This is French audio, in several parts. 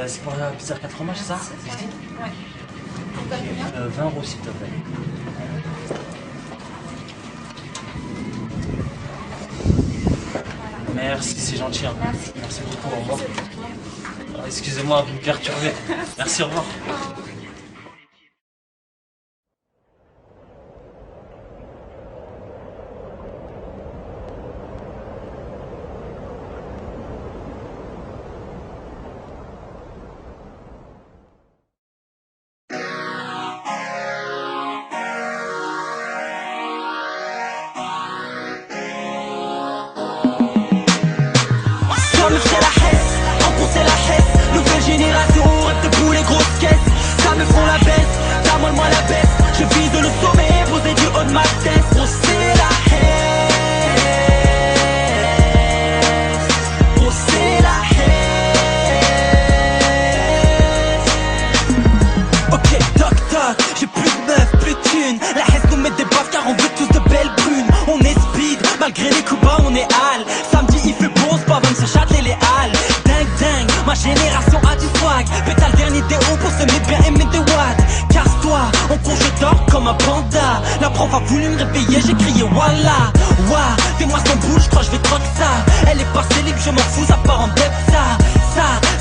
C'est pour la pizza 4 fromages, c'est ça? Ouais. 20 euros s'il te plaît. Merci, c'est gentil. Hein. Merci beaucoup, au revoir. Excusez-moi de vous perturber. Merci, au revoir. Me fait la hesse, en cours c'est la hesse. Nouvelle génération, rêve de boules les grosses caisses. Ça me font la baisse, moi la baisse. Je vise le sommet, posé du haut de ma tête. On c'est la hesse, on c'est la hesse. Ok, toc toc, j'ai plus de meufs, plus de thunes. La hesse nous met des baffes car on veut tous de belles brunes. On est speed, malgré les coups bas on est hal. Samedi il fait bon, c'est pas même se châteler les halles. Dingue dingue, ma génération a du swag. Pétale dernier déo pour se mettre bien aimer des watts. Casse-toi, en cours je dors comme un panda. La prof a voulu me réveiller, j'ai crié Wallah. Wouah, fais-moi son boule, je crois je vais trop que ça. Elle est pas célèbre, je m'en fous, ça part en dep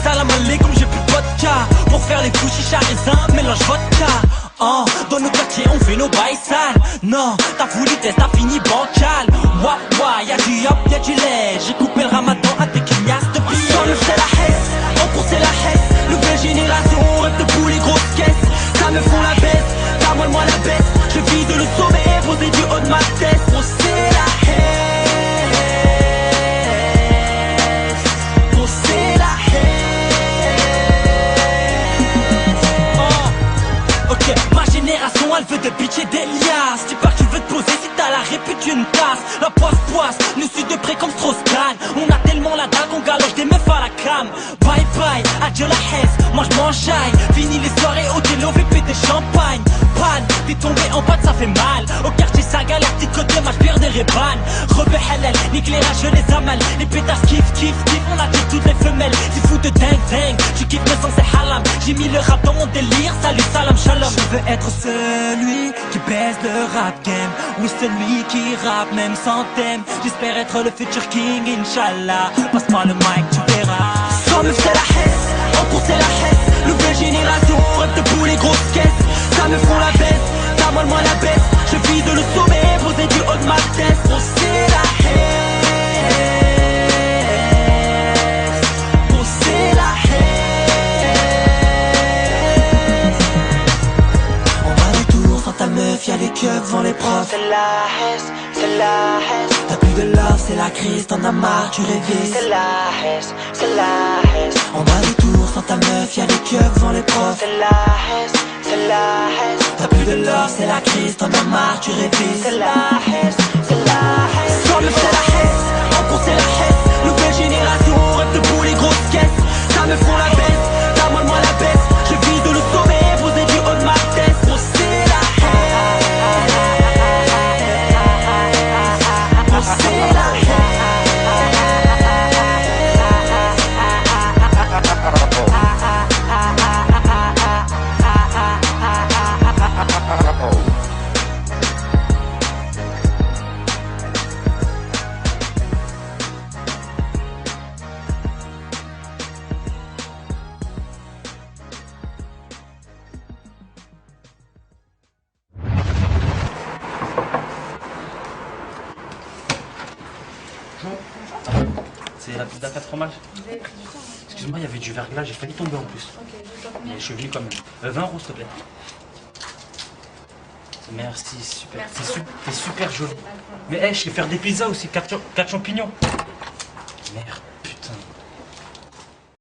salam alaikum, j'ai plus de vodka. Pour faire les fous, chicha, raisin, mélange vodka. Oh, dans nos quartiers on fait nos bails sales. Non, t'as voulu test, t'as fini bancal. Wouah wouah, y'a du hop, y'a du lait. J'ai coupé le ramadan à tes clignasses de billets. Dans le c'est la hesse, en cours c'est la hesse. Nouvelle génération, rêve de boules les grosses caisses. Ça me font la baisse, moi la baisse. Je vise le sommet, posé du haut de ma tête. On c'est la hesse, on c'est la hesse. Oh. Ok, ma génération elle veut des bitches et des liasses. Tu pars, tu veux te poser si t'as la répute une tasse. La poisse, nous suit de près comme Strauss-Kahn. On a tellement la dague, on galoche des meufs à la cam. Bye bye, adieu la hesse, moi je m'enjaille. Fini les soirées au télo, VP des champagnes. Panne, t'es tombé en panne, ça fait mal. Au quartier ça galère, t'es côté, moi j'perds des rébanes. Rebeu halal, l'éclairage je les amale. Les pétasses kiff, on attire toutes les femelles. C'est fou de dingue, je kiffe me sens c'est halam. J'ai mis le rap dans mon délire, salut salam shalom. Je veux être celui qui baisse le rap game. Oui celui qui rappe même sans thème. J'espère être le futur king, Inch'Allah. Passe-moi le mic, tu verras. Sans me c'est la hesse, en cours c'est la hesse. Nouvelle génération, rêve de boules les grosses caisses. Ça me font la baisse, moi la baisse. Je vise le sommet, posé du haut de ma tête. On c'est la hesse, on c'est la hesse. On va de tour sans ta meuf, y'a les keufs devant les profs. C'est la hesse, c'est la hesse. T'as plus de love, c'est la crise, t'en as marre, tu révises. C'est la hesse, c'est la hesse. On va de tour sans ta meuf, y'a les keufs devant les profs. C'est la hesse, c'est la hesse. T'as plus de love, c'est la crise, t'en as marre, tu révises. C'est la hesse, c'est la hesse. Sans me c'est la hesse, en cours c'est la hesse. Nouvelle génération, rêve de boules les grosses caisses. Ça me font la baisse, moi la baisse. Je vise le sommet, posé du haut de ma tête. On c'est la hesse, on c'est la hesse. C'est la pizza 4 fromages. Excuse-moi, il y avait du verglas, j'ai failli tomber en plus. Mais je suis venu quand même. 20 euros s'il te plaît. Merci, super. T'es super joli. Mais hey, je vais faire des pizzas aussi, 4 champignons. Merde.